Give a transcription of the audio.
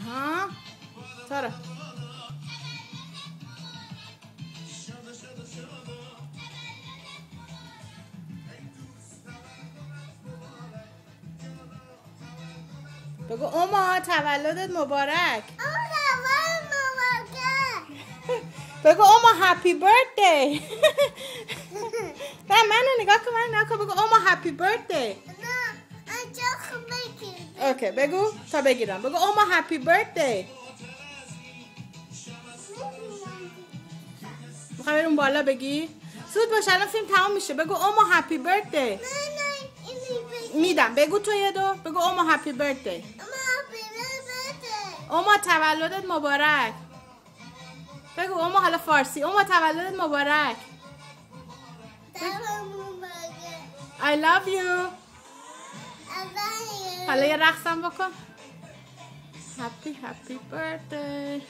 ها ترى بگو اوما تولدت مبارک. بگو اوما هپی بردی. نه منو نگاه کن، منو نگاه کن. بگو اوما هپی بردی. اوکی بگو تا بگیرم. بگو اوما هپی بردی. میخوای بریم بالا بگی؟ زود باش الان فیلم تمام میشه. بگو اوما هپی بردی. میدم. بگو تو یه دو. بگو اوما هپی بردی. اوما تولدت مبارک. بگو اوما حالا فارسی. اوما تولدت مبارک. I love you. حالا یه رقصم بکن. Happy birthday.